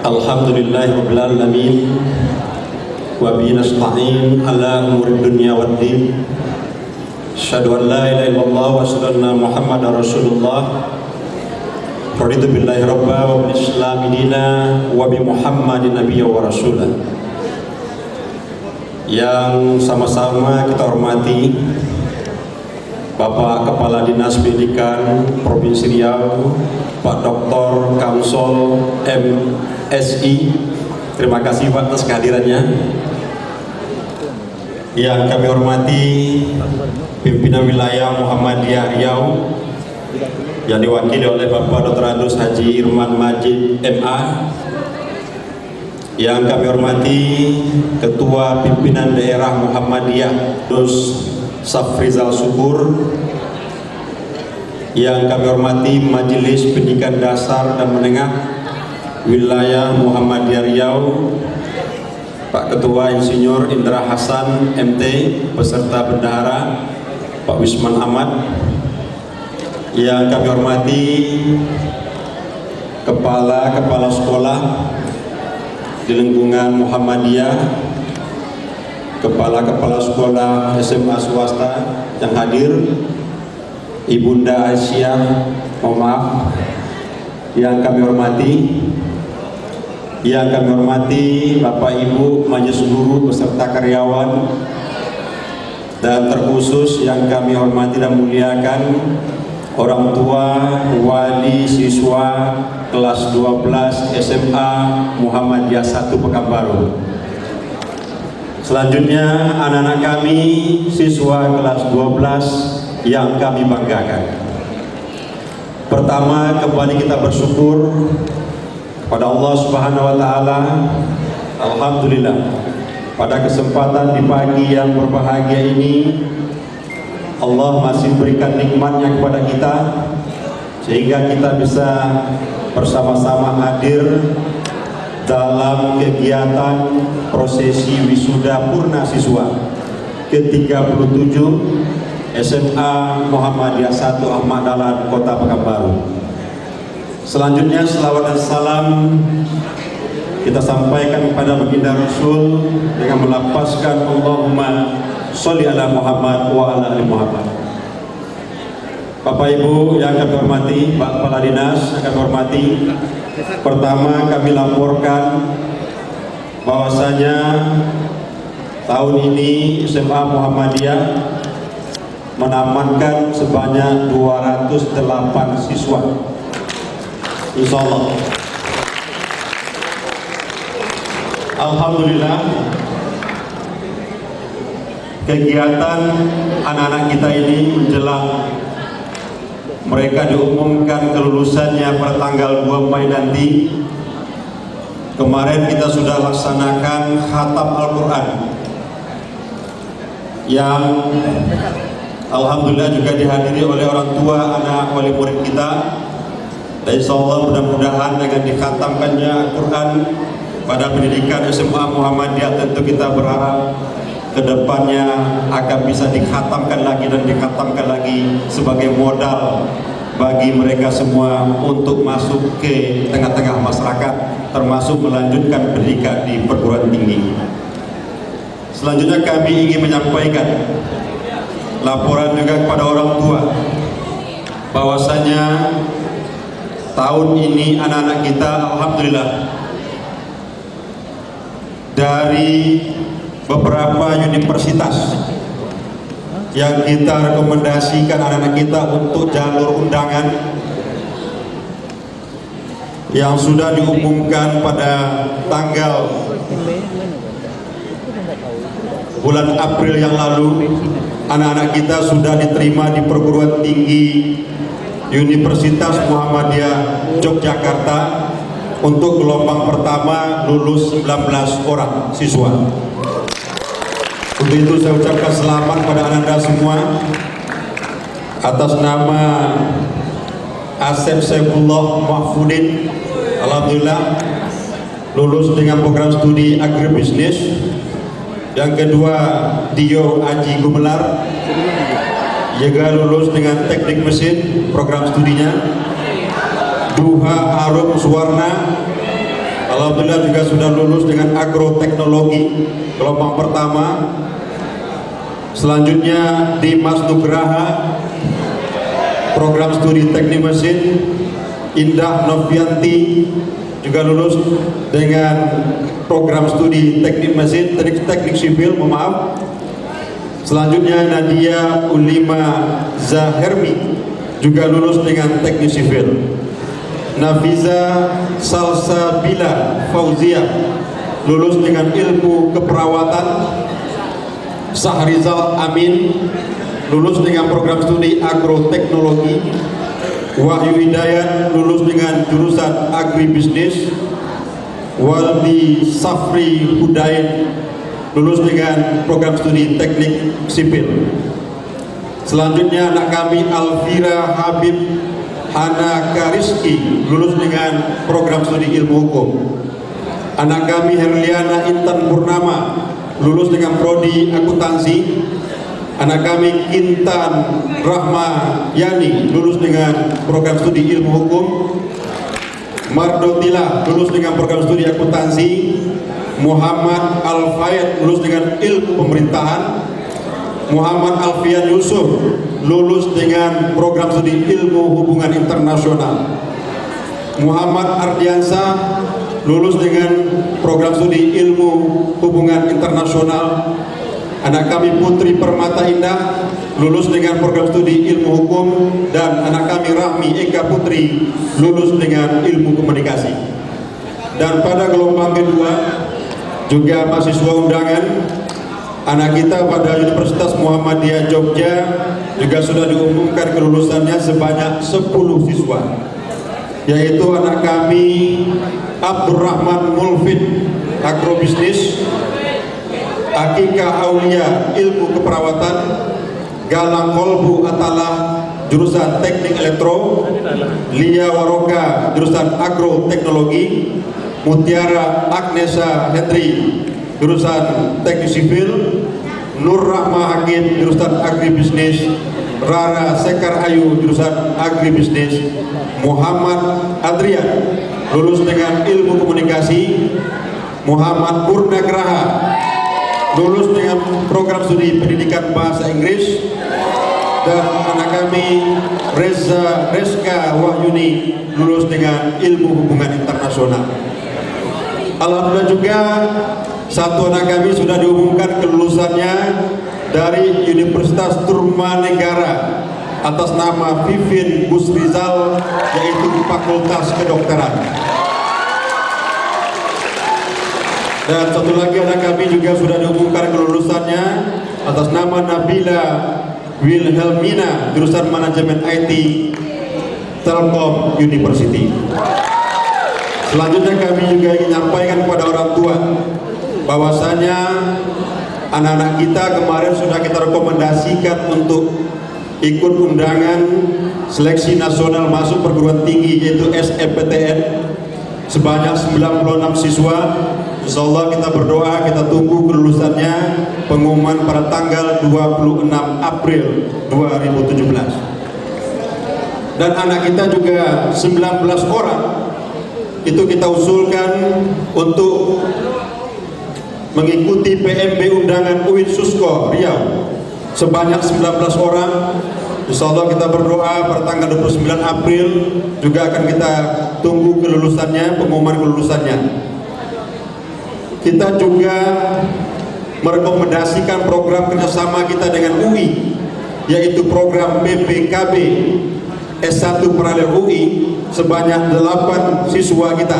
Alhamdulillahirabbil alamin wa bihi nasta'in ala umuri dunya waddin. Asyhadu an la ilaha illallah wa asyhadu anna Muhammadar Rasulullah. Raditu billahi rabba wa bil islami dina wa bi Muhammadin nabiyya wa rasulah. Yang sama-sama kita hormati Bapak Kepala Dinas Pendidikan Provinsi Riau, Pak Dr. Kamsol MSI. Terima kasih Pak atas kehadirannya. Yang kami hormati pimpinan wilayah Muhammadiyah Riau yang diwakili oleh Bapak Dr. Adus Haji Irman Majid MA. Yang kami hormati Ketua Pimpinan Daerah Muhammadiyah Dus Safrizal Subur. Yang kami hormati Majelis Pendidikan Dasar dan Menengah Wilayah Muhammadiyah Riau, Pak Ketua Insinyur Indra Hasan MT beserta Bendahara Pak Wisman Ahmad. Yang kami hormati kepala sekolah di lingkungan Muhammadiyah, kepala sekolah SMA swasta yang hadir, Ibunda Aisyah, mohon maaf. Yang kami hormati Bapak Ibu Majelis Guru beserta karyawan, dan terkhusus yang kami hormati dan muliakan orang tua, wali, siswa kelas 12 SMA Muhammadiyah 1 Pekanbaru. Selanjutnya anak-anak kami siswa kelas 12 yang kami banggakan. Pertama, kembali kita bersyukur kepada Allah Subhanahu wa taala. Alhamdulillah, pada kesempatan di pagi yang berbahagia ini Allah masih berikan nikmatnya kepada kita sehingga kita bisa bersama-sama hadir dalam kegiatan prosesi wisuda purna siswa ke-37 SMA Muhammadiyah 1 Ahmad Dahlan Kota Pekanbaru. Selanjutnya selawat dan salam kita sampaikan kepada baginda Rasul dengan melafazkan Allahumma sholli ala Muhammad wa ala ali Muhammad. Bapak Ibu yang kami hormati, Pak Kepala Dinas yang kami hormati, pertama kami laporkan bahwasanya tahun ini SMA Muhammadiyah menamatkan sebanyak 208 siswa. Insya Allah. Alhamdulillah, kegiatan anak-anak kita ini menjelang mereka diumumkan kelulusannya pada tanggal 2 Mei nanti. Kemarin kita sudah laksanakan khatam Al-Quran yang alhamdulillah juga dihadiri oleh orang tua anak wali murid kita. Dan insyaallah mudah-mudahan dengan dikhatamkannya Al-Quran pada pendidikan SMA Muhammadiyah, tentu kita berharap kedepannya akan bisa dikhatamkan lagi sebagai modal bagi mereka semua untuk masuk ke tengah-tengah masyarakat, termasuk melanjutkan pendidikan di perguruan tinggi. Selanjutnya kami ingin menyampaikan laporan juga kepada orang tua bahwasanya tahun ini anak-anak kita alhamdulillah dari beberapa universitas yang kita rekomendasikan anak-anak kita untuk jalur undangan yang sudah diumumkan pada tanggal bulan April yang lalu. Anak-anak kita sudah diterima di perguruan tinggi Universitas Muhammadiyah Yogyakarta untuk gelombang pertama lulus 19 orang siswa. Untuk itu saya ucapkan selamat pada Anda semua atas nama Asep Saifullah Mahfudin. Alhamdulillah lulus dengan program studi agribisnis. Yang kedua Dio Aji Gumelar juga lulus dengan teknik mesin program studinya. Duha Arum Suwarna Alhamdulillah juga sudah lulus dengan agroteknologi gelombang pertama. Selanjutnya di Mas Nugraha program studi teknik mesin. Indah Novianti juga lulus dengan program studi teknik mesin, teknik sipil, maaf. Selanjutnya Nadia Ulima Zahermi juga lulus dengan teknik sipil. Nafiza Salsabila Fauzia lulus dengan ilmu keperawatan. Sahrizal Amin lulus dengan program studi agroteknologi. Wahyu Hidayat lulus dengan jurusan agribisnis. Waldi Safri Hudain lulus dengan program studi teknik sipil. Selanjutnya anak kami Alvira Habib Hana Kariski lulus dengan program studi ilmu hukum. Anak kami Herliana Intan Purnama lulus dengan prodi akuntansi. Anak kami Intan Rahma Yani lulus dengan program studi ilmu hukum. Mardotila lulus dengan program studi akuntansi. Muhammad Al-Fayed lulus dengan ilmu pemerintahan. Muhammad Alfian Yusuf lulus dengan program studi ilmu hubungan internasional. Muhammad Ardiansa lulus dengan program studi ilmu hubungan internasional. Anak kami Putri Permata Indah lulus dengan program studi ilmu hukum, dan anak kami Rahmi Eka Putri lulus dengan ilmu komunikasi. Dan pada gelombang kedua juga mahasiswa undangan anak kita pada Universitas Muhammadiyah Jogja juga sudah diumumkan kelulusannya sebanyak 10 siswa, yaitu anak kami Abdurrahman Mulfid agrobisnis, Akika Aulia ilmu keperawatan, Galang Kolbu Atala jurusan teknik elektro, Lia Waroka jurusan agroteknologi, Mutiara Agnesa Hendri jurusan teknik sipil, Nur Rahma Hakim jurusan agribisnis, Rara Sekar Ayu jurusan agribisnis, Muhammad Adrian lulus dengan ilmu komunikasi, Muhammad Purnagraha lulus dengan program studi pendidikan bahasa Inggris, dan anak kami Reska Wahyuni lulus dengan ilmu hubungan internasional. Alhamdulillah juga satu anak kami sudah diumumkan kelulusannya dari Universitas Turmanegara atas nama Vivin Gusrizal, yaitu Fakultas Kedokteran. Dan satu lagi anak kami juga sudah diumumkan kelulusannya atas nama Nabila Wilhelmina jurusan manajemen IT Telkom University. Selanjutnya kami juga ingin menyampaikan kepada orang tua bahwasanya anak-anak kita kemarin sudah kita rekomendasikan untuk ikut undangan seleksi nasional masuk perguruan tinggi, yaitu SNMPTN, sebanyak 96 siswa. Insya Allah kita berdoa, kita tunggu kelulusannya, pengumuman pada tanggal 26 April 2017. Dan anak kita juga 19 orang itu kita usulkan untuk mengikuti PMB undangan UIN Susko Riau sebanyak 19 orang. Insya Allah kita berdoa pada tanggal 29 April juga akan kita tunggu kelulusannya, pengumuman kelulusannya. Kita juga merekomendasikan program kerjasama kita dengan UI, yaitu program PPKB S1 paralel UI sebanyak 8 siswa kita.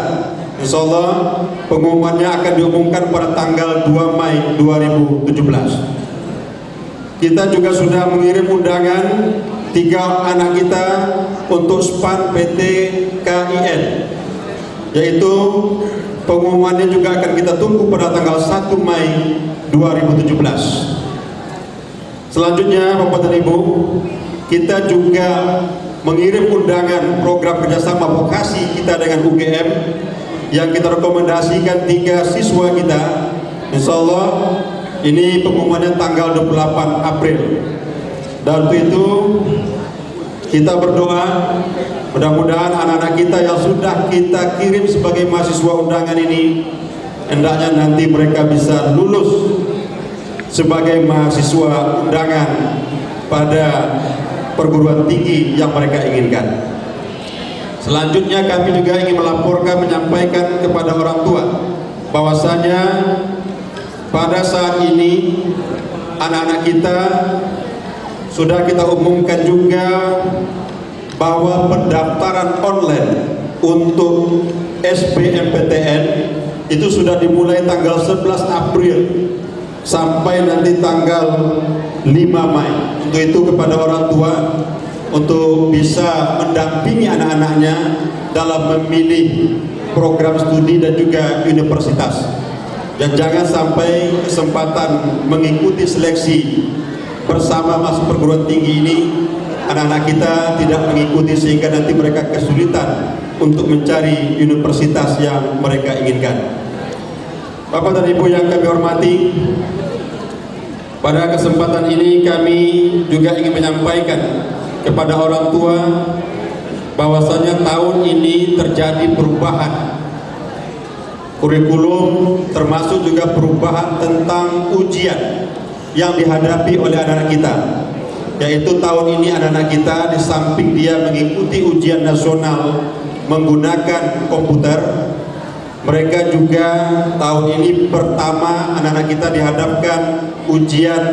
Insya Allah pengumumannya akan diumumkan pada tanggal 2 Mei 2017. Kita juga sudah mengirim undangan 3 anak kita untuk SPAN PT KIN, yaitu pengumumannya juga akan kita tunggu pada tanggal 1 Mei 2017. Selanjutnya Bapak dan Ibu, kita juga mengirim undangan program kerjasama vokasi kita dengan UGM yang kita rekomendasikan 3 siswa kita. Insya Allah ini pengumumannya tanggal 28 April. Dan untuk itu kita berdoa mudah-mudahan anak-anak kita yang sudah kita kirim sebagai mahasiswa undangan ini hendaknya nanti mereka bisa lulus sebagai mahasiswa undangan pada perguruan tinggi yang mereka inginkan. Selanjutnya kami juga ingin melaporkan, menyampaikan kepada orang tua bahwasanya pada saat ini anak-anak kita sudah kita umumkan juga bahwa pendaftaran online untuk SBMPTN itu sudah dimulai tanggal 11 April sampai nanti tanggal 5 Mei. Untuk itu kepada orang tua untuk bisa mendampingi anak-anaknya dalam memilih program studi dan juga universitas. Dan jangan sampai kesempatan mengikuti seleksi bersama masuk perguruan tinggi ini anak-anak kita tidak mengikuti sehingga nanti mereka kesulitan untuk mencari universitas yang mereka inginkan. Bapak dan Ibu yang kami hormati, pada kesempatan ini kami juga ingin menyampaikan kepada orang tua bahwasanya tahun ini terjadi perubahan kurikulum, termasuk juga perubahan tentang ujian yang dihadapi oleh anak-anak kita. Yaitu tahun ini anak-anak kita di samping dia mengikuti ujian nasional menggunakan komputer, mereka juga tahun ini pertama anak-anak kita dihadapkan ujian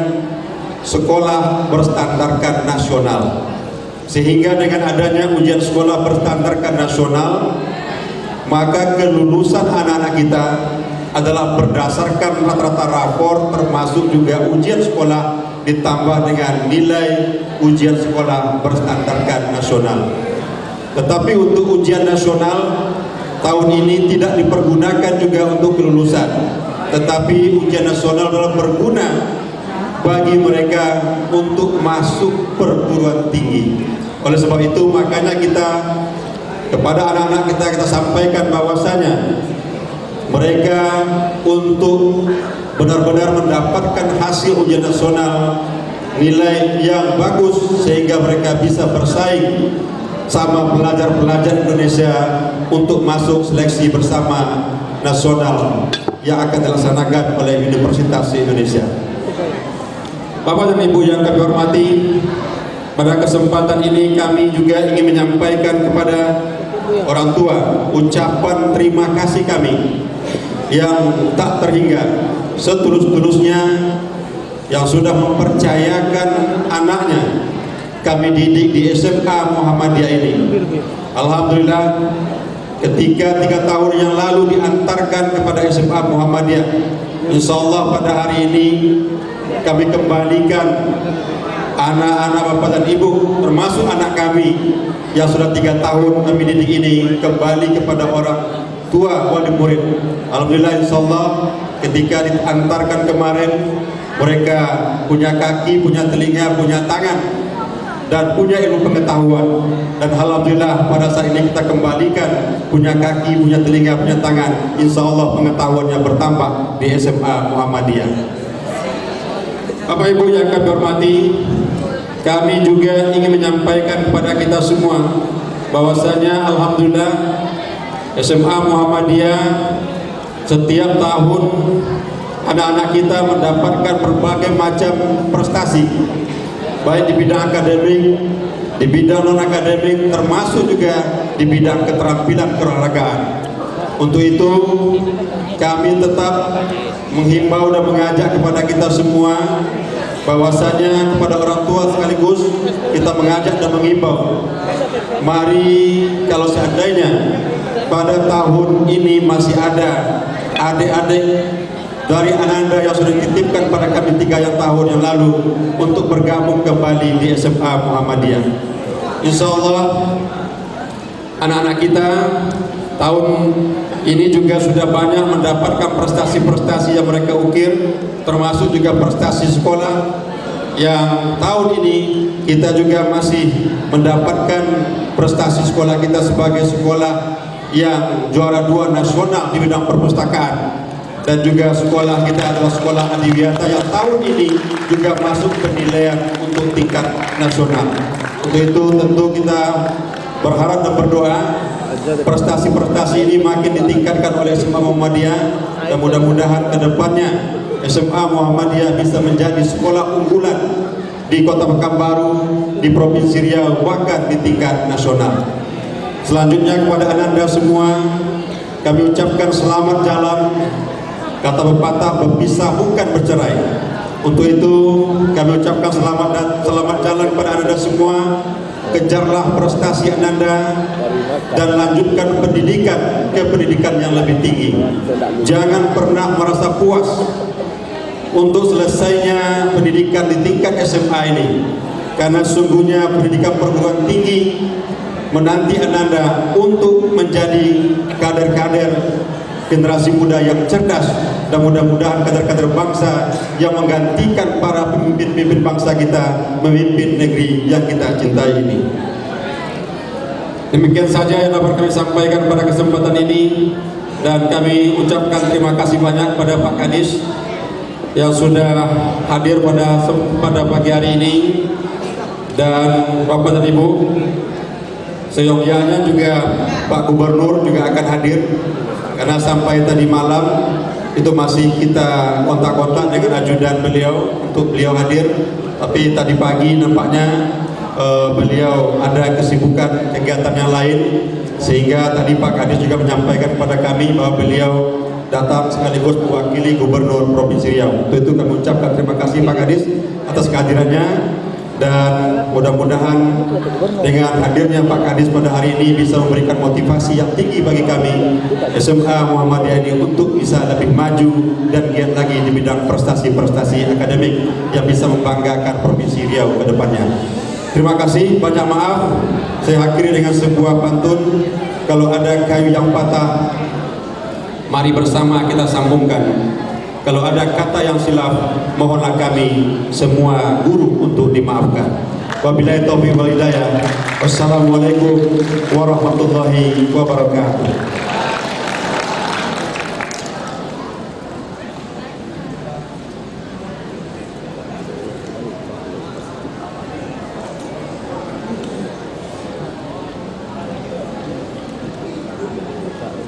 sekolah berstandarkan nasional. Sehingga dengan adanya ujian sekolah berstandarkan nasional, maka kelulusan anak-anak kita adalah berdasarkan rata-rata rapor, termasuk juga ujian sekolah ditambah dengan nilai ujian sekolah berstandarkan nasional. Tetapi untuk ujian nasional tahun ini tidak dipergunakan juga untuk kelulusan, tetapi ujian nasional adalah berguna bagi mereka untuk masuk perguruan tinggi. Oleh sebab itu makanya kita kepada anak-anak kita sampaikan bahwasanya mereka untuk benar-benar mendapatkan hasil ujian nasional nilai yang bagus sehingga mereka bisa bersaing sama pelajar-pelajar Indonesia untuk masuk seleksi bersama nasional yang akan dilaksanakan oleh Universitas Indonesia. Bapak dan Ibu yang kami hormati, pada kesempatan ini kami juga ingin menyampaikan kepada orang tua ucapan terima kasih kami yang tak terhingga setulus-tulusnya yang sudah mempercayakan anaknya kami didik di SMA Muhammadiyah ini. Alhamdulillah, ketika 3 tahun yang lalu diantarkan kepada SMA Muhammadiyah, insya Allah pada hari ini kami kembalikan anak-anak bapak dan ibu, termasuk anak kami yang sudah 3 tahun kami didik ini, kembali kepada orang tua wali murid. Alhamdulillah, insyaallah ketika diantarkan kemarin mereka punya kaki, punya telinga, punya tangan dan punya ilmu pengetahuan. Dan alhamdulillah pada saat ini kita kembalikan punya kaki, punya telinga, punya tangan. Insyaallah pengetahuannya bertambah di SMA Muhammadiyah. Bapak Ibu yang kami hormati, kami juga ingin menyampaikan kepada kita semua bahwasanya alhamdulillah SMA Muhammadiyah setiap tahun anak-anak kita mendapatkan berbagai macam prestasi, baik di bidang akademik, di bidang non akademik, termasuk juga di bidang keterampilan keolahragaan. Untuk itu kami tetap menghimbau dan mengajak kepada kita semua bahwasanya kepada orang tua sekaligus kita mengajak dan menghimbau, mari kalau seandainya pada tahun ini masih ada adik-adik dari ananda yang sudah dititipkan pada kami 3 tahun yang lalu untuk bergabung kembali di SMA Muhammadiyah. Insya Allah anak-anak kita tahun ini juga sudah banyak mendapatkan prestasi-prestasi yang mereka ukir, termasuk juga prestasi sekolah yang tahun ini kita juga masih mendapatkan prestasi sekolah kita sebagai sekolah yang juara 2 nasional di bidang perpustakaan. dan juga sekolah kita adalah sekolah adiwiyata yang tahun ini juga masuk penilaian untuk tingkat nasional. Untuk itu tentu kita berharap dan berdoa prestasi-prestasi ini makin ditingkatkan oleh SMA Muhammadiyah, dan mudah-mudahan ke depannya SMA Muhammadiyah bisa menjadi sekolah unggulan di Kota Pekanbaru, di Provinsi Riau, bahkan di tingkat nasional. Selanjutnya kepada Ananda semua kami ucapkan selamat jalan. Kata pepatah, berpisah bukan bercerai. Untuk itu kami ucapkan selamat jalan kepada Ananda semua. Kejarlah prestasi Ananda dan lanjutkan pendidikan ke pendidikan yang lebih tinggi. Jangan pernah merasa puas untuk selesainya pendidikan di tingkat SMA ini, karena sungguhnya pendidikan perguruan tinggi menanti Ananda untuk menjadi kader-kader generasi muda yang cerdas, dan mudah-mudahan kader-kader bangsa yang menggantikan para pemimpin-pemimpin bangsa kita memimpin negeri yang kita cintai ini. Demikian saja yang dapat kami sampaikan pada kesempatan ini, dan kami ucapkan terima kasih banyak pada Pak Kadis yang sudah hadir pada pagi hari ini, dan Bapak dan Ibu seyogyanya juga Pak Gubernur juga akan hadir, karena sampai tadi malam itu masih kita kontak-kontak dengan ajudan beliau untuk beliau hadir, tapi tadi pagi nampaknya beliau ada kesibukan kegiatan yang lain, sehingga tadi Pak Kadis juga menyampaikan kepada kami bahwa beliau datang sekaligus mewakili Gubernur Provinsi Riau. Untuk itu kami ucapkan terima kasih Pak Kadis atas kehadirannya, dan mudah-mudahan dengan hadirnya Pak Kadis pada hari ini bisa memberikan motivasi yang tinggi bagi kami SMA Muhammadiyah ini untuk bisa lebih maju dan giat lagi di bidang prestasi-prestasi akademik yang bisa membanggakan Provinsi Riau ke depannya. Terima kasih, banyak maaf. Saya akhiri dengan sebuah pantun, kalau ada kayu yang patah, mari bersama kita sambungkan. Kalau ada kata yang silap, mohonlah kami semua guru untuk dimaafkan. Wabillahi taufiq wal hidayah. Wassalamualaikum warahmatullahi wabarakatuh.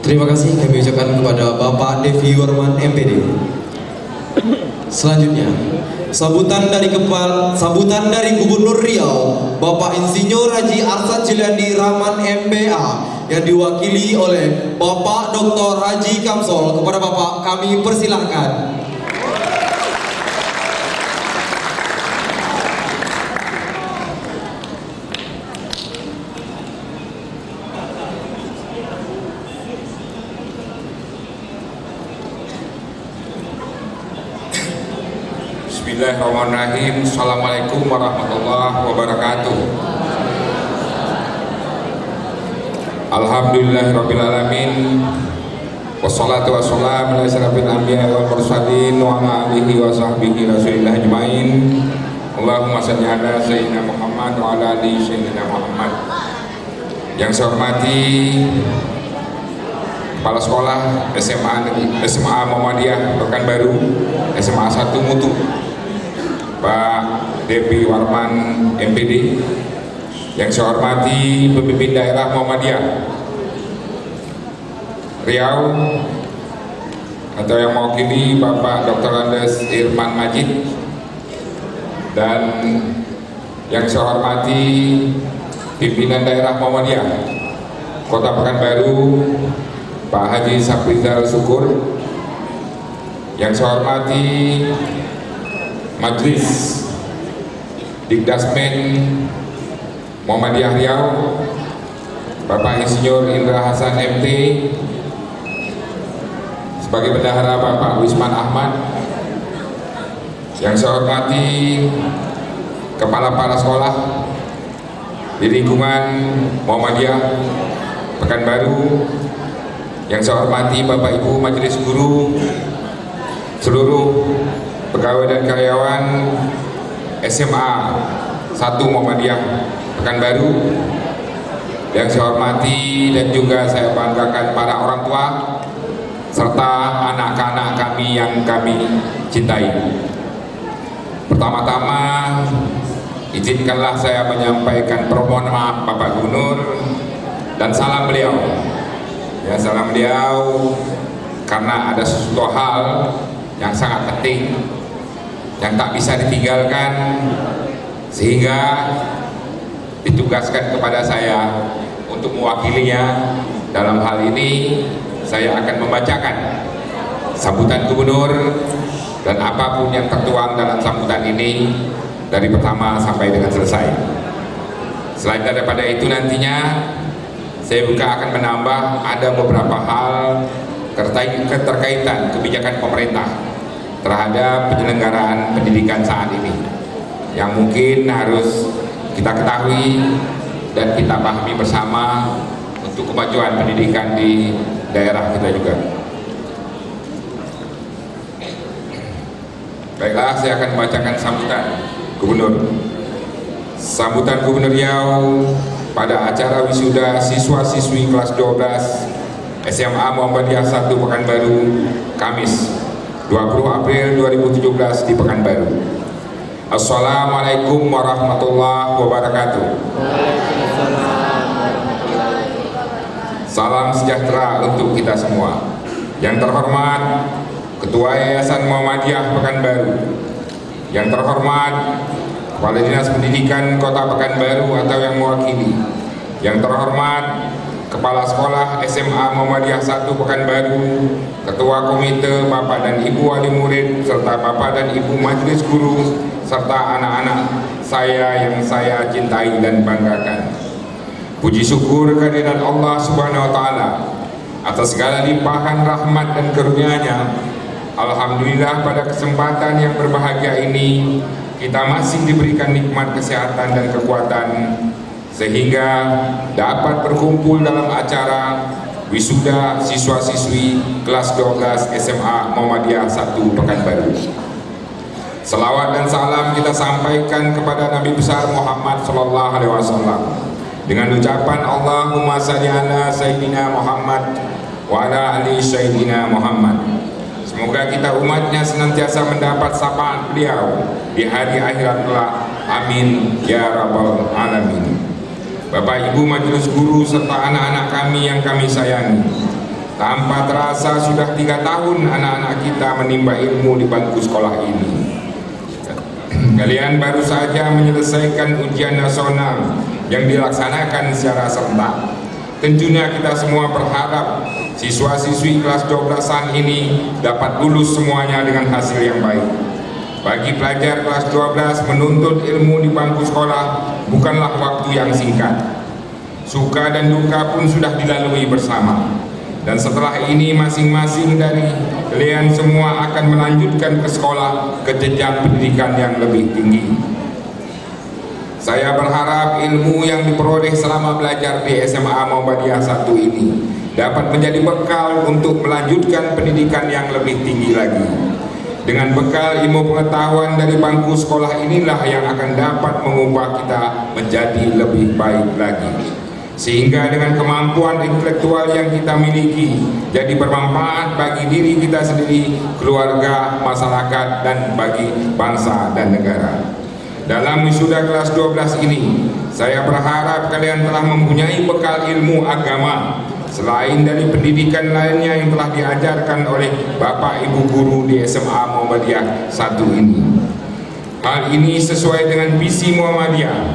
Terima kasih kami ucapkan kepada Bapak Devi Warman MPD. Selanjutnya, sambutan dari Gubernur Riau, Bapak Insinyur Haji Arsad Jilandi Rahman MPA, yang diwakili oleh Bapak Dr. Haji Kamsol. Kepada Bapak kami persilahkan. Bismillahirrahmanirrahim. Assalamualaikum warahmatullahi wabarakatuh. Alhamdulillahirrabbilalamin. Wassalatu wassalamu ala asyrafil anbiya wal mursalin wa ala alihi wa sahbihi rasulillah ajmain. Allahumma shalli ala sayyidina Muhammad wa ala ali sayyidina Muhammad. Yang saya hormati Kepala Sekolah SMA Muhammadiyah Pekanbaru, SMA 1 Mutu, Pak Devi Warman MPD. Yang saya hormati pemimpin daerah Muhammadiyah Riau, atau yang mewakili Bapak Dr. Andes Irman Majid. Dan yang saya hormati pimpinan daerah Muhammadiyah Kota Pekanbaru, Pak Haji Saprizal Syukur. Yang saya hormati Majelis Dikdasmen Muhammadiyah Riau, Bapak Insinyur Indra Hasan MT, sebagai bendahara Bapak Wisman Ahmad. Yang saya hormati kepala sekolah di lingkungan Muhammadiyah Pekanbaru. Yang saya hormati Bapak Ibu Majelis Guru, seluruh pegawai dan karyawan SMA 1 Muhammadiyah Pekanbaru. Yang saya hormati dan juga saya banggakan para orang tua serta anak-anak kami kami yang kami cintai. Pertama-tama, izinkanlah saya menyampaikan permohonan maaf Bapak Gubernur dan salam beliau. Ya, salam beliau karena ada sesuatu hal yang sangat penting yang tak bisa ditinggalkan, sehingga ditugaskan kepada saya untuk mewakilinya. Dalam hal ini saya akan membacakan sambutan gubernur dan apapun yang tertuang dalam sambutan ini dari pertama sampai dengan selesai. Selain daripada itu, nantinya saya juga akan menambah ada beberapa hal keterkaitan kebijakan pemerintah terhadap penyelenggaraan pendidikan saat ini yang mungkin harus kita ketahui dan kita pahami bersama untuk kemajuan pendidikan di daerah kita juga. Baiklah, saya akan membacakan sambutan Gubernur. Sambutan Gubernur Riau pada acara wisuda siswa-siswi kelas 12 SMA Muhammadiyah 1 Pekanbaru, Kamis 20 April 2017 di Pekanbaru. Assalamualaikum warahmatullahi wabarakatuh. Salam sejahtera untuk kita semua. Yang terhormat Ketua Yayasan Muhammadiyah Pekanbaru, yang terhormat Kepala Dinas Pendidikan Kota Pekanbaru atau yang mewakili, yang terhormat Kepala Sekolah SMA Muhammadiyah 1 Pekanbaru, Ketua Komite, Bapak dan Ibu wali murid, serta Bapak dan Ibu Majelis Guru, serta anak-anak saya yang saya cintai dan banggakan. Puji syukur kehadiran Allah Subhanahu wa Ta'ala atas segala limpahan rahmat dan karunia-Nya. Alhamdulillah, pada kesempatan yang berbahagia ini kita masih diberikan nikmat kesehatan dan kekuatan sehingga dapat berkumpul dalam acara wisuda siswa-siswi kelas 12 SMA Muhammadiyah 1 Pekanbaru. Selawat dan salam kita sampaikan kepada Nabi besar Muhammad sallallahu alaihi wasallam dengan ucapan Allahumma shalli ala sayyidina Muhammad wa ala ali sayyidina Muhammad. Semoga kita umatnya senantiasa mendapat sapaan beliau di hari akhirat kelak. Amin ya rabbal alamin. Bapak Ibu Majelis Guru serta anak-anak kami yang kami sayangi, tanpa terasa sudah 3 tahun anak-anak kita menimba ilmu di bangku sekolah ini. Kalian baru saja menyelesaikan ujian nasional yang dilaksanakan secara serentak. Tentunya kita semua berharap siswa-siswi kelas 12-an ini dapat lulus semuanya dengan hasil yang baik. Bagi pelajar kelas 12, menuntut ilmu di bangku sekolah bukanlah waktu yang singkat. Suka dan duka pun sudah dilalui bersama. Dan setelah ini masing-masing dari kalian semua akan melanjutkan ke sekolah ke jenjang pendidikan yang lebih tinggi. Saya berharap ilmu yang diperoleh selama belajar di SMA Muhammadiyah 1 ini dapat menjadi bekal untuk melanjutkan pendidikan yang lebih tinggi lagi. Dengan bekal ilmu pengetahuan dari bangku sekolah inilah yang akan dapat mengubah kita menjadi lebih baik lagi. Sehingga dengan kemampuan intelektual yang kita miliki jadi bermanfaat bagi diri kita sendiri, keluarga, masyarakat, dan bagi bangsa dan negara. Dalam wisuda kelas 12 ini, saya berharap kalian telah mempunyai bekal ilmu agama selain dari pendidikan lainnya yang telah diajarkan oleh Bapak Ibu Guru di SMA Muhammadiyah 1 ini. Hal ini sesuai dengan visi Muhammadiyah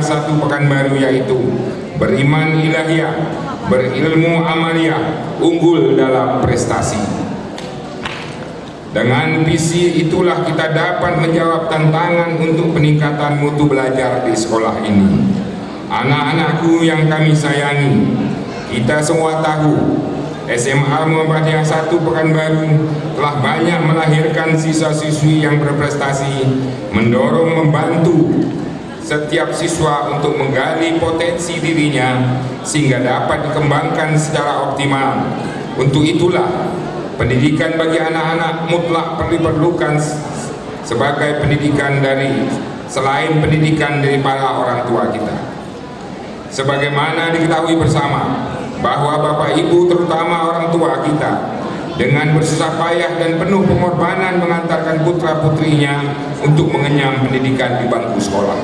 1 Pekanbaru, yaitu beriman ilahiyah, berilmu amaliyah, unggul dalam prestasi. Dengan visi itulah kita dapat menjawab tantangan untuk peningkatan mutu belajar di sekolah ini. Anak-anakku yang kami sayangi, kita semua tahu SMA Muhammadiyah 1 Pekanbaru telah banyak melahirkan siswa-siswi yang berprestasi, mendorong, membantu setiap siswa untuk menggali potensi dirinya sehingga dapat dikembangkan secara optimal. Untuk itulah pendidikan bagi anak-anak mutlak diperlukan sebagai pendidikan dari selain pendidikan dari para orang tua kita. Sebagaimana diketahui bersama bahwa Bapak Ibu terutama orang tua kita dengan bersusah payah dan penuh pengorbanan mengantarkan putra-putrinya untuk mengenyam pendidikan di bangku sekolah.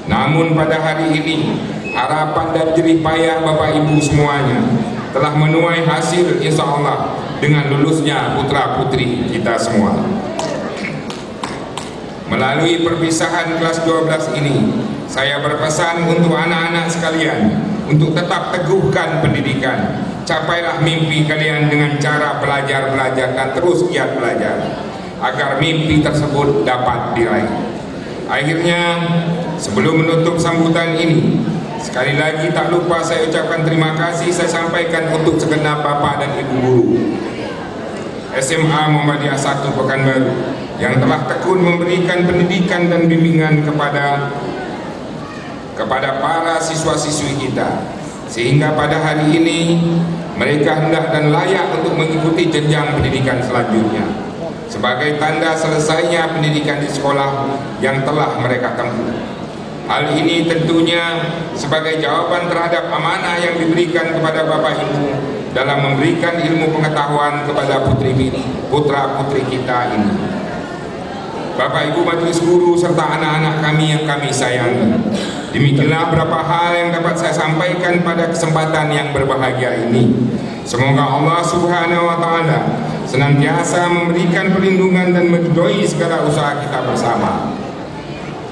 Namun pada hari ini, harapan dan jerih payah Bapak Ibu semuanya telah menuai hasil, insya Allah, dengan lulusnya putra-putri kita semua. Melalui perpisahan kelas 12 ini, saya berpesan untuk anak-anak sekalian untuk tetap teguhkan pendidikan. Capailah mimpi kalian dengan cara belajar dan terus giat belajar agar mimpi tersebut dapat diraih. Akhirnya, sebelum menutup sambutan ini, sekali lagi tak lupa saya ucapkan terima kasih saya sampaikan untuk segenap Bapak dan Ibu guru SMA Muhammadiyah 1 Pekanbaru yang telah tekun memberikan pendidikan dan bimbingan kepada para siswa-siswi kita, sehingga pada hari ini mereka hendak dan layak untuk mengikuti jenjang pendidikan selanjutnya sebagai tanda selesainya pendidikan di sekolah yang telah mereka tempuh. Hal ini tentunya sebagai jawaban terhadap amanah yang diberikan kepada Bapak Ibu dalam memberikan ilmu pengetahuan kepada putra-putri kita ini. Bapak Ibu majelis guru serta anak-anak kami yang kami sayangi, demikianlah beberapa hal yang dapat saya sampaikan pada kesempatan yang berbahagia ini. Semoga Allah Subhanahu wa Ta'ala senantiasa memberikan perlindungan dan meridhoi segala usaha kita bersama.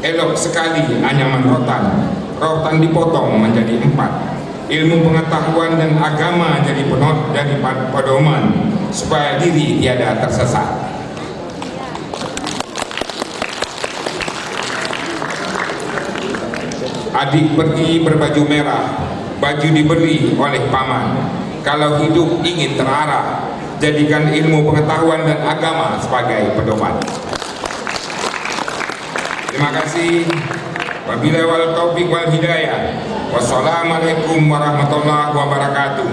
Elok sekali anyaman rotan dipotong menjadi 4. Ilmu pengetahuan dan agama jadi pedoman supaya diri tiada tersesat. Adik pergi berbaju merah, baju diberi oleh paman. Kalau hidup ingin terarah, jadikan ilmu pengetahuan dan agama sebagai pedoman. Terima kasih. Wabillahi wal taufiq wal hidayah. Wassalamualaikum warahmatullahi wabarakatuh.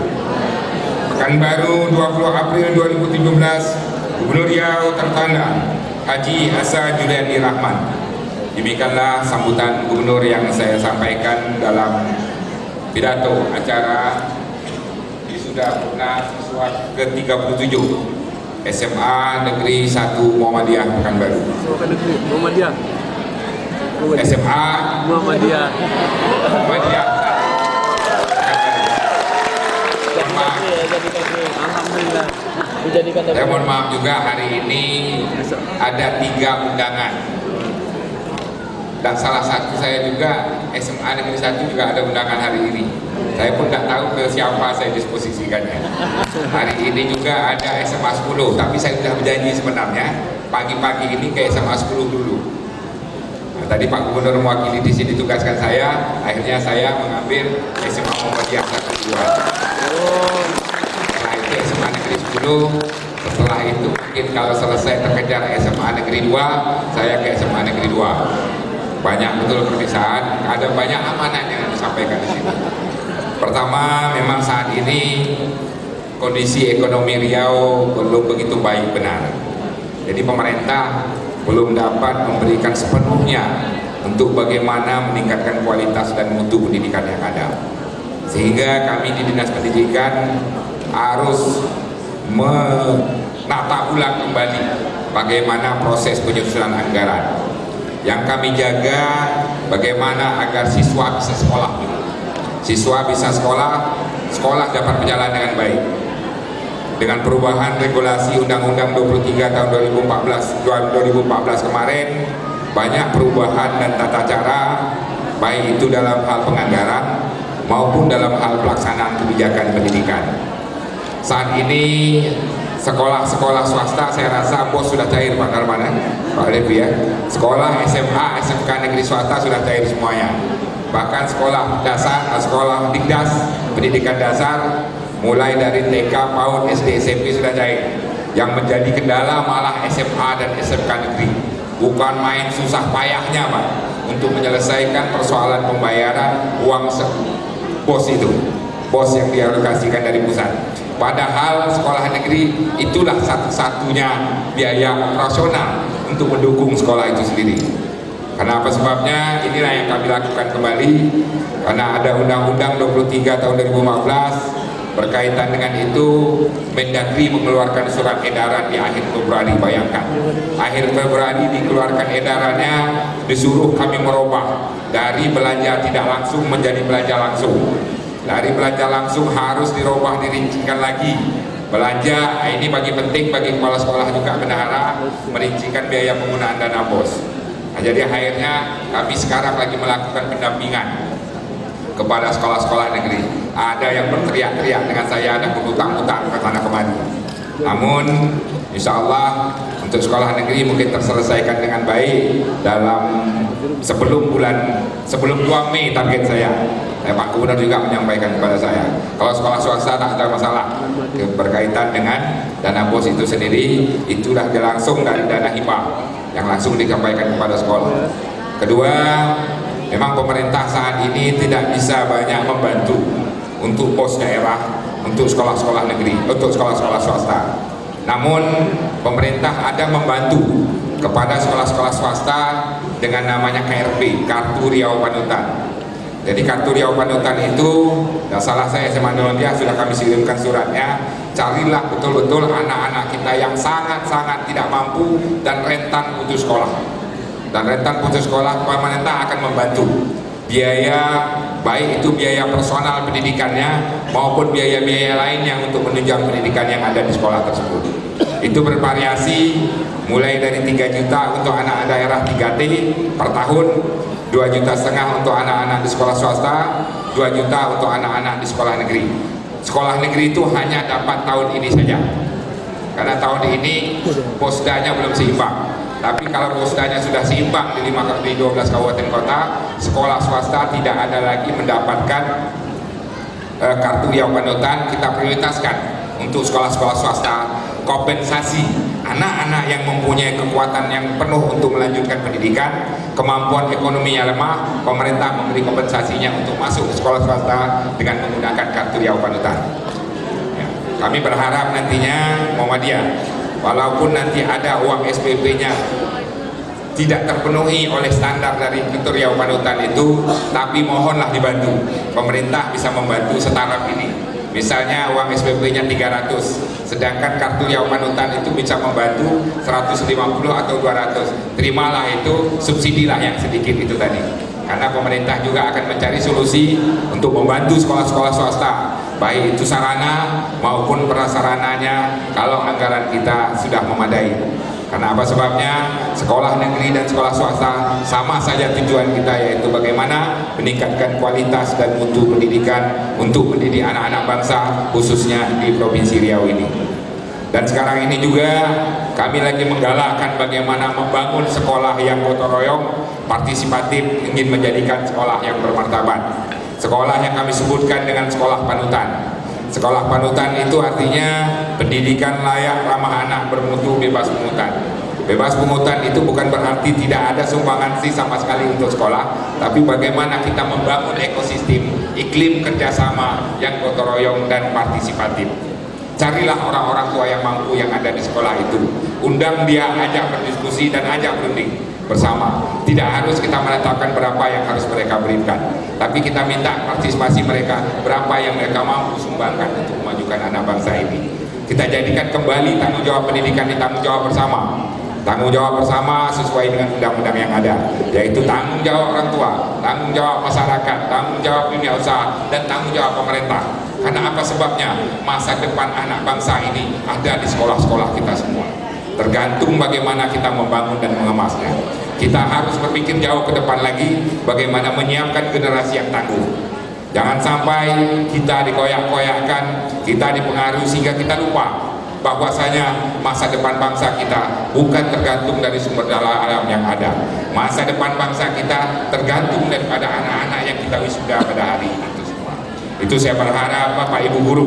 Pekanbaru 20 April 2017, Gubernur Riau tertanda Haji Asa Juliandi Rahman. Demikianlah sambutan gubernur yang saya sampaikan dalam pidato acara wisuda purna siswa ke-37 SMA Negeri 1 Muhammadiyah Pekanbaru. Muhammadiyah. SMA Muhammadiyah. Alhamdulillah. Saya mohon maaf juga hari ini ada 3 undangan. Dan salah satu saya juga SMA Negeri 1 juga ada undangan hari ini. Saya pun tidak tahu ke siapa saya disposisikannya. Hari ini juga ada SMA 10, tapi saya sudah berjanji sebenarnya pagi-pagi ini ke SMA 10 dulu. Nah, tadi Pak Gubernur mewakili di sini tugaskan saya, akhirnya saya mengambil SMA Muhammadiyah 1 2. Setelah itu SMA Negeri 10, setelah itu mungkin kalau selesai terkejar SMA Negeri 2, saya ke SMA Negeri 2. Banyak betul perpisahan, ada banyak amanah yang disampaikan di sini. Pertama, memang saat ini kondisi ekonomi Riau belum begitu baik benar. Jadi pemerintah belum dapat memberikan sepenuhnya untuk bagaimana meningkatkan kualitas dan mutu pendidikan yang ada. Sehingga kami di Dinas Pendidikan harus menata ulang kembali bagaimana proses penyusunan anggaran. Yang kami jaga bagaimana agar siswa bisa sekolah. Siswa bisa sekolah, sekolah dapat berjalan dengan baik. Dengan perubahan regulasi Undang-Undang 23 tahun 2014 kemarin, banyak perubahan dan tata cara, baik itu dalam hal penganggaran maupun dalam hal pelaksanaan kebijakan pendidikan. Saat ini sekolah-sekolah swasta saya rasa bos sudah cair Pak Darman, Pak Levi ya. Sekolah SMA, SMK negeri swasta sudah cair semuanya. Bahkan sekolah dasar, sekolah Dikdas, pendidikan dasar mulai dari TK, PAUD, SD, SMP sudah cair. Yang menjadi kendala malah SMA dan SMK negeri. Bukan main susah payahnya Pak untuk menyelesaikan persoalan pembayaran uang bos itu. Bos yang dialokasikan dari pusat. Padahal sekolah negeri itulah satu-satunya biaya operasional untuk mendukung sekolah itu sendiri. Kenapa sebabnya? Inilah yang kami lakukan kembali karena ada Undang-Undang 23 tahun 2015 Berkaitan dengan itu, Mendagri mengeluarkan surat edaran di akhir Februari. Bayangkan, akhir Februari dikeluarkan edarannya, disuruh kami merubah dari belanja tidak langsung menjadi belanja langsung. Dari belanja langsung harus dirubah, dirincikan lagi. Belanja ini bagi penting bagi kepala sekolah juga, bendahara, merincikan biaya penggunaan dana BOS. Nah, jadi akhirnya kami sekarang lagi melakukan pendampingan kepada sekolah-sekolah negeri. Ada yang berteriak-teriak dengan saya, ada berutang-utang ke sana kemari. Namun insya Allah untuk sekolah negeri mungkin terselesaikan dengan baik dalam sebelum 2 Mei target saya. Pak Gubernur juga menyampaikan kepada saya, kalau sekolah swasta tak ada masalah berkaitan dengan dana BOS itu sendiri, itulah langsung dari dana hibah yang langsung disampaikan kepada sekolah. Kedua, memang pemerintah saat ini tidak bisa banyak membantu untuk pos daerah, untuk sekolah-sekolah negeri, untuk sekolah-sekolah swasta. Namun pemerintah ada membantu kepada sekolah-sekolah swasta dengan namanya KRP, Kartu Riau Panutan. Jadi Kartu Riau Panutan itu, tidak salah saya SMA Muhammadiyah sudah kami kirimkan suratnya. Carilah betul-betul anak-anak kita yang sangat-sangat tidak mampu dan rentan putus sekolah. Dan rentan putus sekolah, pemerintah akan membantu biaya, baik itu biaya personal pendidikannya maupun biaya-biaya lainnya untuk menunjang pendidikan yang ada di sekolah tersebut. Itu bervariasi mulai dari 3 juta untuk anak daerah 3T per tahun, 2,5 juta untuk anak-anak di sekolah swasta, 2 juta untuk anak-anak di sekolah negeri. Sekolah negeri itu hanya dapat tahun ini saja, karena tahun ini posdanya belum seimbang. Tapi kalau posdanya sudah seimbang di 12 kabupaten kota, sekolah swasta tidak ada lagi mendapatkan Kartu Riau Panutan. Kita prioritaskan untuk sekolah-sekolah swasta kompensasi anak-anak yang mempunyai kekuatan yang penuh untuk melanjutkan pendidikan, kemampuan ekonominya lemah, pemerintah memberi kompensasinya untuk masuk ke sekolah swasta dengan menggunakan Kartu Riau Panutan. Ya, kami berharap nantinya Muhammadiyah, walaupun nanti ada uang SPP-nya tidak terpenuhi oleh standar dari Kartu Riau Panutan itu, tapi mohonlah dibantu. Pemerintah bisa membantu setara ini. Misalnya uang SPP-nya 300, sedangkan Kartu Riau Panutan itu bisa membantu 150 atau 200. Terimalah itu, subsidilah yang sedikit itu tadi. Karena pemerintah juga akan mencari solusi untuk membantu sekolah-sekolah swasta, baik itu sarana maupun prasarananya kalau anggaran kita sudah memadai. Karena apa sebabnya? Sekolah negeri dan sekolah swasta sama saja tujuan kita, yaitu bagaimana meningkatkan kualitas dan mutu pendidikan untuk mendidik anak-anak bangsa, khususnya di Provinsi Riau ini. Dan sekarang ini juga kami lagi menggalakkan bagaimana membangun sekolah yang gotong royong, partisipatif, ingin menjadikan sekolah yang bermartabat. Sekolah yang kami sebutkan dengan sekolah panutan. Sekolah panutan itu artinya pendidikan layak, ramah anak, bermutu, bebas pungutan. Bebas pungutan itu bukan berarti tidak ada sumbangansi sama sekali untuk sekolah, tapi bagaimana kita membangun ekosistem, iklim kerjasama yang gotong royong dan partisipatif. Carilah orang-orang tua yang mampu yang ada di sekolah itu, undang dia, ajak berdiskusi dan ajak berunding bersama. Tidak harus kita menetapkan berapa yang harus mereka berikan, tapi kita minta partisipasi mereka, berapa yang mereka mampu sumbangkan untuk memajukan anak bangsa ini. Kita jadikan kembali tanggung jawab pendidikan di tanggung jawab bersama. Tanggung jawab bersama sesuai dengan undang-undang yang ada, yaitu tanggung jawab orang tua, tanggung jawab masyarakat, tanggung jawab dunia usaha, dan tanggung jawab pemerintah. Karena apa sebabnya? Masa depan anak bangsa ini ada di sekolah-sekolah kita semua. Tergantung bagaimana kita membangun dan mengemasnya. Kita harus berpikir jauh ke depan lagi, bagaimana menyiapkan generasi yang tangguh. Jangan sampai kita dikoyak-koyakkan, kita dipengaruhi sehingga kita lupa bahwasanya masa depan bangsa kita bukan tergantung dari sumber daya alam yang ada. Masa depan bangsa kita tergantung daripada anak-anak yang kita wisuda pada hari itu semua. Itu saya berharap Bapak Ibu Guru,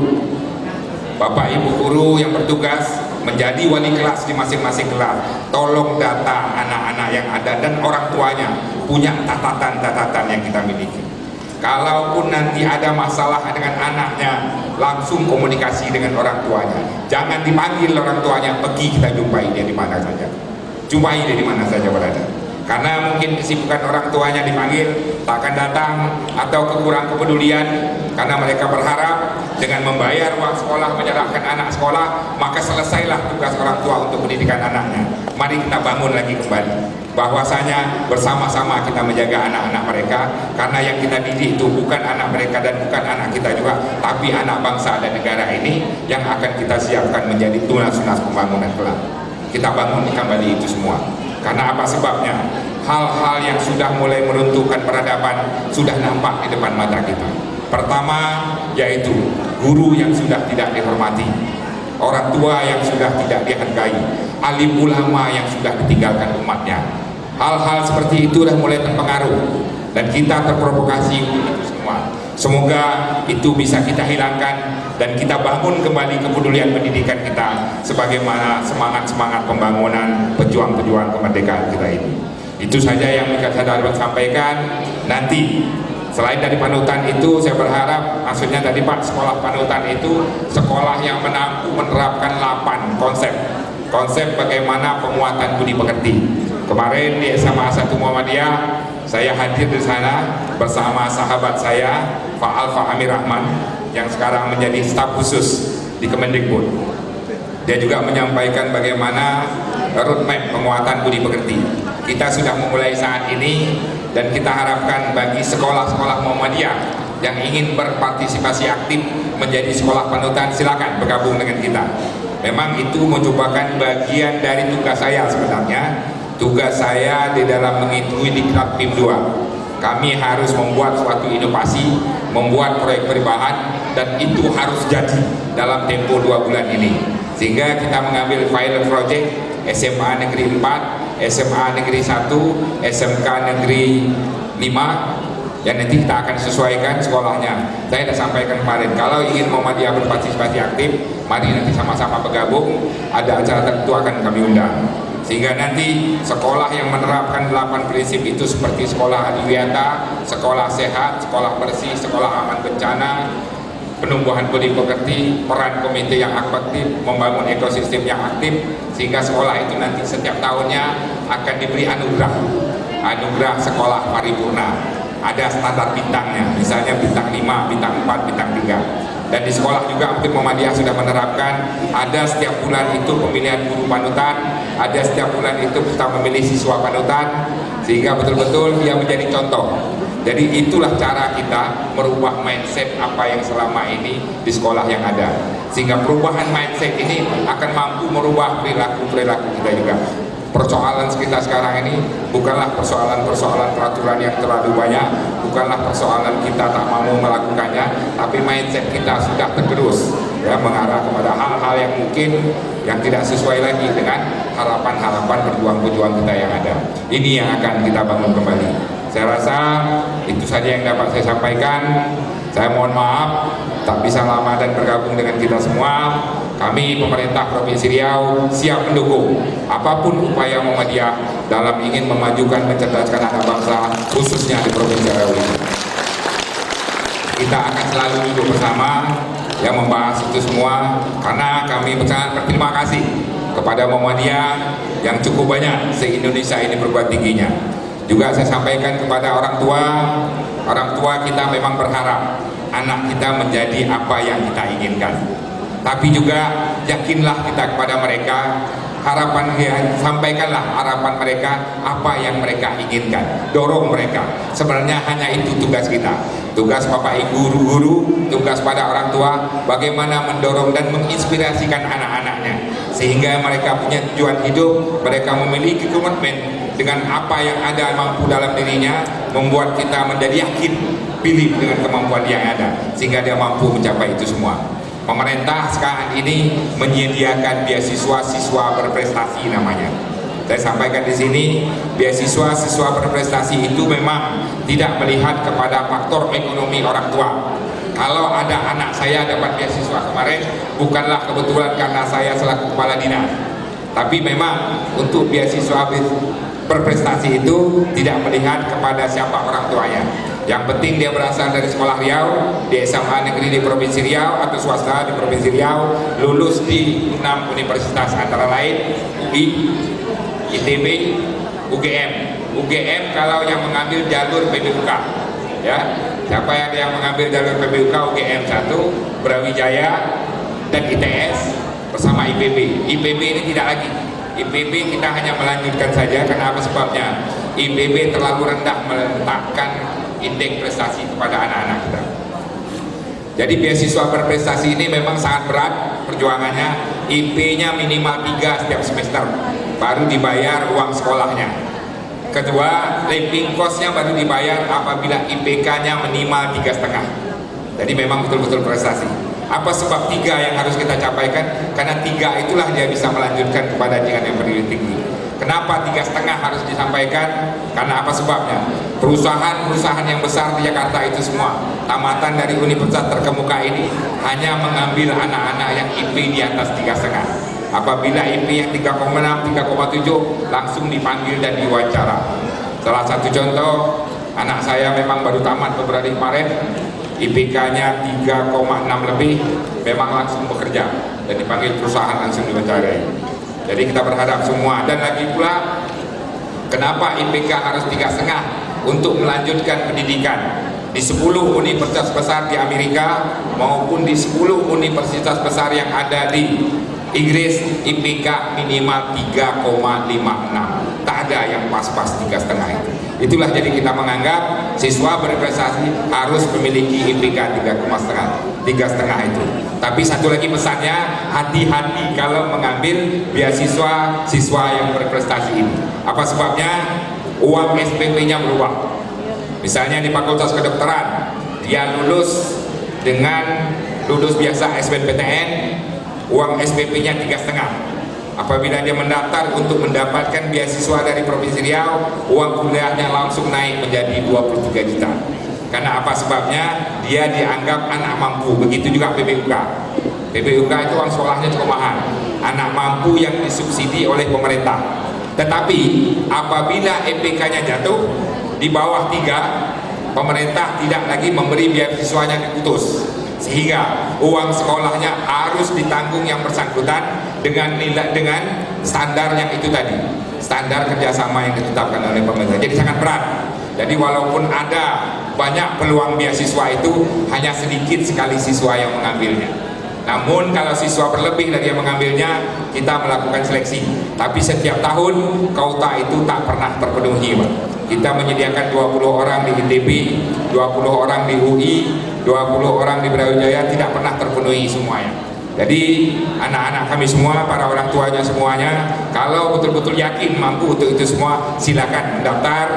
Bapak Ibu Guru yang bertugas menjadi wali kelas di masing-masing kelas, tolong data anak-anak yang ada dan orang tuanya punya catatan-catatan yang kita miliki. Kalaupun nanti ada masalah dengan anaknya, langsung komunikasi dengan orang tuanya. Jangan dipanggil orang tuanya, pergi kita jumpai dia di mana saja. Jumpai dia di mana saja berada. Karena mungkin kesibukan orang tuanya dipanggil, tak akan datang, atau kekurang kepedulian, karena mereka berharap dengan membayar uang sekolah, menyerahkan anak sekolah, maka selesailah tugas orang tua untuk pendidikan anaknya. Mari kita bangun lagi kembali bahwasanya bersama-sama kita menjaga anak-anak mereka, karena yang kita didik itu bukan anak mereka dan bukan anak kita juga, tapi anak bangsa dan negara ini yang akan kita siapkan menjadi tunas-tunas pembangunan kelak. Kita bangun kembali itu semua. Karena apa sebabnya? Hal-hal yang sudah mulai meruntuhkan peradaban sudah nampak di depan mata kita. Pertama, yaitu guru yang sudah tidak dihormati, orang tua yang sudah tidak dihargai, alim ulama yang sudah ditinggalkan umatnya. Hal-hal seperti itu sudah mulai terpengaruh dan kita terprovokasi untuk itu semua. Semoga itu bisa kita hilangkan dan kita bangun kembali kepedulian pendidikan kita sebagaimana semangat-semangat pembangunan pejuang-pejuang kemerdekaan kita ini. Itu saja yang bisa saya dapat sampaikan. Nanti selain dari panutan itu, saya berharap, maksudnya tadi Pak, sekolah panutan itu sekolah yang mampu menerapkan 8 konsep bagaimana penguatan budi pekerti. Kemarin di SMA 1 Muhammadiyah saya hadir di sana bersama sahabat saya Pak Alfa Amir Rahman yang sekarang menjadi staf khusus di Kemendikbud. Dia juga menyampaikan bagaimana roadmap penguatan budi pekerti. Kita sudah memulai saat ini dan kita harapkan bagi sekolah-sekolah Muhammadiyah yang ingin berpartisipasi aktif menjadi sekolah panutan, silakan bergabung dengan kita. Memang itu merupakan bagian dari tugas saya sebenarnya. Tugas saya di dalam mengikuti diklat PIM 2. Kami harus membuat suatu inovasi, membuat proyek perubahan, dan itu harus jadi dalam tempo 2 bulan ini. Sehingga kita mengambil pilot project SMA Negeri 4, SMA Negeri 1, SMK Negeri 5, yang nanti kita akan sesuaikan sekolahnya. Saya sudah sampaikan kemarin, kalau ingin Muhammadiyah berpartisipasi aktif, mari nanti sama-sama bergabung. Ada acara tertentu akan kami undang. Sehingga nanti sekolah yang menerapkan 8 prinsip itu seperti sekolah adiwiyata, sekolah sehat, sekolah bersih, sekolah aman bencana, penumbuhan budi pekerti, peran komite yang aktif, membangun ekosistem yang aktif, sehingga sekolah itu nanti setiap tahunnya akan diberi anugerah sekolah paripurna. Ada standar bintangnya, misalnya bintang 5, bintang 4, bintang 3. Dan di sekolah juga mungkin Muhammadiyah sudah menerapkan ada setiap bulan itu pemilihan guru panutan, ada setiap bulan itu kita memilih siswa panutan, sehingga betul-betul dia menjadi contoh. Jadi itulah cara kita merubah mindset apa yang selama ini di sekolah yang ada, sehingga perubahan mindset ini akan mampu merubah perilaku-perilaku kita juga. Persoalan kita sekarang ini bukanlah persoalan peraturan yang terlalu banyak, bukanlah persoalan kita tak mau melakukannya, tapi mindset kita sudah tergerus ya, mengarah kepada hal-hal yang mungkin yang tidak sesuai lagi dengan harapan-harapan pejuang-pejuang kita yang ada. Ini yang akan kita bangun kembali. Saya rasa itu saja yang dapat saya sampaikan. Saya mohon maaf tak bisa lama dan bergabung dengan kita semua. Kami pemerintah Provinsi Riau siap mendukung apapun upaya Muhammadiyah dalam ingin memajukan mencerdaskan anak bangsa, khususnya di Provinsi Riau ini. Kita akan selalu duduk bersama yang membahas itu semua, karena kami sangat berterima kasih kepada Muhammadiyah yang cukup banyak se-Indonesia ini perguruan tingginya. Juga saya sampaikan kepada orang tua kita memang berharap anak kita menjadi apa yang kita inginkan. Tapi juga yakinlah kita kepada mereka, sampaikanlah harapan mereka apa yang mereka inginkan, dorong mereka. Sebenarnya hanya itu tugas kita, tugas Bapak Ibu guru, tugas pada orang tua, bagaimana mendorong dan menginspirasikan anak-anaknya sehingga mereka punya tujuan hidup, mereka memiliki komitmen dengan apa yang ada mampu dalam dirinya, membuat kita menjadi yakin pilih dengan kemampuan yang ada sehingga dia mampu mencapai itu semua. Pemerintah sekarang ini menyediakan beasiswa siswa berprestasi namanya. Saya sampaikan di sini, beasiswa siswa berprestasi itu memang tidak melihat kepada faktor ekonomi orang tua. Kalau ada anak saya dapat beasiswa kemarin, bukanlah kebetulan karena saya selaku kepala dinas, tapi memang untuk beasiswa berprestasi itu tidak melihat kepada siapa orang tuanya. Yang penting dia berasal dari sekolah Riau, di SMA negeri di Provinsi Riau atau swasta di Provinsi Riau, lulus di 6 universitas antara lain UI, ITB, UGM. UGM kalau yang mengambil jalur PBUK, ya. Siapa yang ada yang mengambil jalur PBUK UGM 1, Brawijaya dan ITS bersama IPB. IPB ini tidak lagi. IPB kita hanya melanjutkan saja. Karena apa sebabnya? IPB terlalu rendah meletakkan indeks prestasi kepada anak-anak kita. Jadi beasiswa berprestasi ini memang sangat berat perjuangannya. IP-nya minimal 3 setiap semester, baru dibayar uang sekolahnya. Kedua, living cost-nya baru dibayar apabila IPK-nya minimal 3,5. Jadi memang betul-betul prestasi. Apa sebab 3 yang harus kita capaikan? Karena 3 itulah dia bisa melanjutkan kepada jenjang yang berdiri tinggi. Kenapa 3,5 harus disampaikan? Karena apa sebabnya? Perusahaan-perusahaan yang besar di Jakarta itu semua, tamatan dari universitas terkemuka ini hanya mengambil anak-anak yang IP di atas 3,5. Apabila IP yang 3,6, 3,7 langsung dipanggil dan diwawancara. Salah satu contoh, anak saya memang baru tamat beberapa hari kemarin, IPK-nya 3,6 lebih, memang langsung bekerja dan dipanggil perusahaan langsung diwawancarai. Jadi kita berharap semua, dan lagi pula kenapa IPK harus 3,5 untuk melanjutkan pendidikan di 10 universitas besar di Amerika maupun di 10 universitas besar yang ada di Inggris, IPK minimal 3,56. Tak ada yang pas-pas 3,5 itu. Itulah jadi kita menganggap siswa berprestasi harus memiliki IPK 3,5 itu. Tapi satu lagi pesannya, hati-hati kalau mengambil beasiswa siswa yang berprestasi ini. Apa sebabnya? Uang SPP-nya berubah. Misalnya di Fakultas Kedokteran, dia lulus biasa SBMPTN, uang SPP-nya 3,5. Apabila dia mendaftar untuk mendapatkan beasiswa dari Provinsi Riau, uang kuliahnya langsung naik menjadi 23 juta. Karena apa sebabnya? Dia dianggap anak mampu. Begitu juga PBUK. PBUK itu uang sekolahnya cukup mahal. Anak mampu yang disubsidi oleh pemerintah. Tetapi apabila EPK-nya jatuh di bawah 3, pemerintah tidak lagi memberi beasiswanya diputus, sehingga uang sekolahnya harus ditanggung yang bersangkutan dengan standar yang itu tadi, standar kerjasama yang ditetapkan oleh pemerintah. Jadi sangat berat. Jadi walaupun ada banyak peluang beasiswa itu, hanya sedikit sekali siswa yang mengambilnya. Namun kalau siswa berlebih dari yang mengambilnya, kita melakukan seleksi. Tapi setiap tahun kuota itu tak pernah terpenuhi, Pak. Kita menyediakan 20 orang di ITB, 20 orang di UI, 20 orang di Brawijaya, tidak pernah terpenuhi semuanya. Jadi anak-anak kami semua, para orang tuanya semuanya, kalau betul-betul yakin mampu untuk itu semua, silakan mendaftar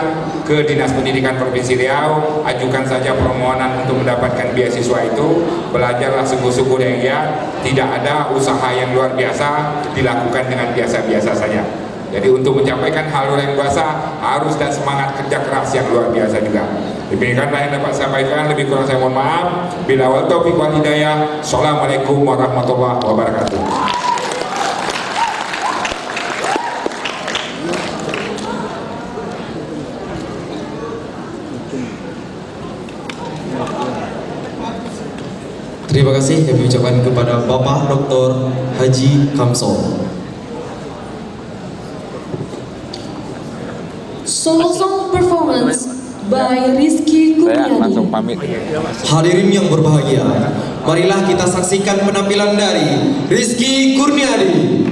ke Dinas Pendidikan Provinsi Riau, ajukan saja permohonan untuk mendapatkan beasiswa itu. Belajarlah sungguh-sungguh yang giat, tidak ada usaha yang luar biasa, dilakukan dengan biasa-biasa saja. Jadi untuk mencapai hal yang biasa harus dan semangat kerja keras yang luar biasa juga. Demikianlah yang dapat saya sampaikan, lebih kurang saya mohon maaf. Bila wal taufiq wal hidayah. Assalamualaikum warahmatullahi wabarakatuh. Terima kasih kami ucapkan kepada Bapak Dr. Haji Kamso. Solo song performance by Rizky Saya Kurniadi. langsung pamit. Hadirin yang berbahagia, marilah kita saksikan penampilan dari Rizky Kurniadi.